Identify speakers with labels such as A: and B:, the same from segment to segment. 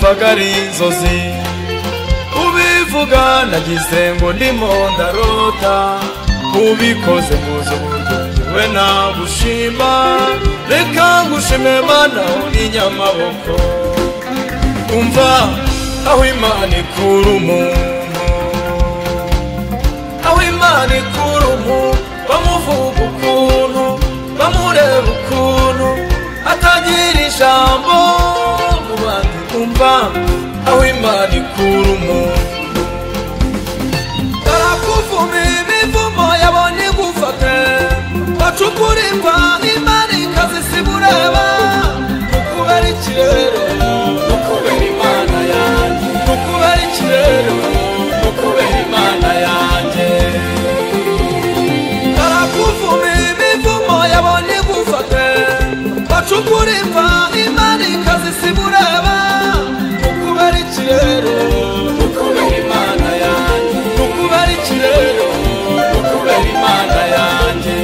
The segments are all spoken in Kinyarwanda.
A: numvaga ari inzozi ubivuga nagize ngo ndimo ndarota ubikoze muzo buryohewe nagushima reka ngushime Mana uri nyamaboko umva aho Imana ikura umuntu aho Imana ikura umuntu bamuvuga ukuntu bamureba ukuntu atagira ijambo mu bandi umva aho Imana ikura umuntu tarakuvuma imivumo yabona igufate bacukurirwa Imana ikazisibureba ukubera ikirero ukubera Imana yanjye ukubera ikirero ukubera Imana yanjye tarakuvuma imivumo yabona igufate bacukurirwa Imana ikazisibureba ukubera ikirero ukubera Imana yanjye ukubera ikirero ukubera Imana yanjye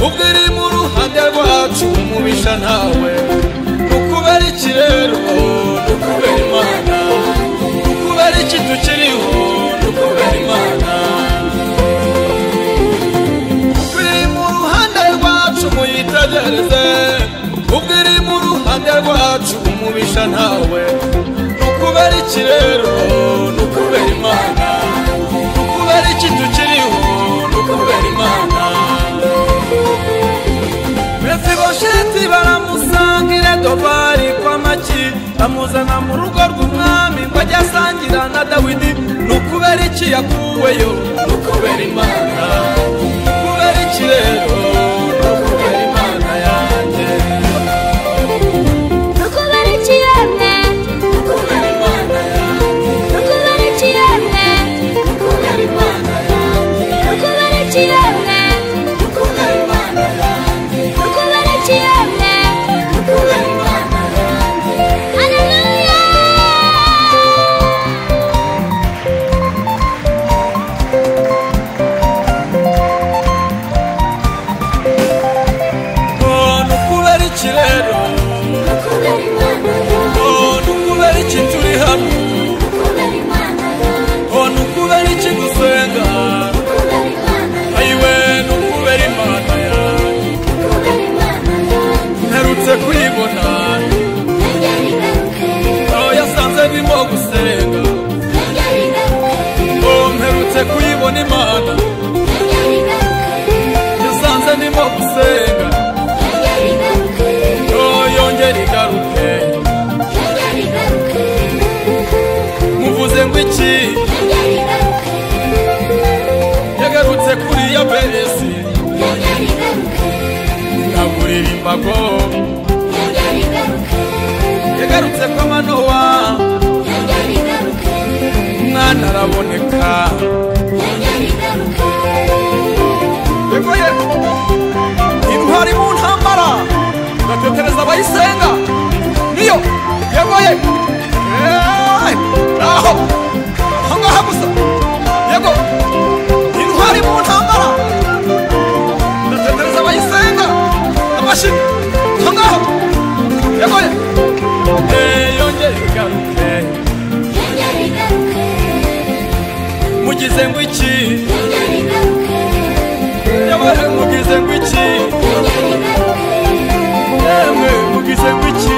A: ubwiri mu ruhande rwacu umubisha ntawe ukubera ikirero ukubera Imana ukubera iki tukiriho ukubera Imana ubwiri mu ruhande rwacu muyitegereze ubwiri mu ruhande rwacu umubisha ntawe ukubera ikirero ukubera Imana ukubera iki tukiriho ukubera Imana Mefibosheti baramusangire Dobari kwa maki amuzana mu rugo rw'umwami ngo ajye asangira na Dawidi nukubera iki yakuweyo nukubera Imana nukubera ikirero nukubera Imana yanjye nukubera ikiremwe nukubera Imana yanjye nukubera ikiremwe nukubera Imana yanjye nukubera ikiremwe nukubera Imana yanjye nukubera ikiremwe nukubera Imana yanjye haleluya nukubera ikirero nukubera Imana yanjye nukubera iki turi hano nukubera Imana yanjye nukubera iki gusenga nukubera Imana ayiwe nukubera Imana yanjye nukubera Imana yanjye nherutse kuyibona yasanze ndimo gusenga mperutse kuyibona Imana yasanze ndimo gusenga yongera igaruke muvuze ngo iki yagarutse kuri Yabesi ngagurira imbago yagarutse kwa Manowa umwana araboneka yegoye intwari mu ntambara gatetereza abayisenga niyo yegoye aho ahangaha gusa yego intwari mu ntambara gatetereza abayisenga amashini ahangaha yegoye yongera igaruke mugize ngo iki yewe mugize ngo iki yemwe mugize ngo iki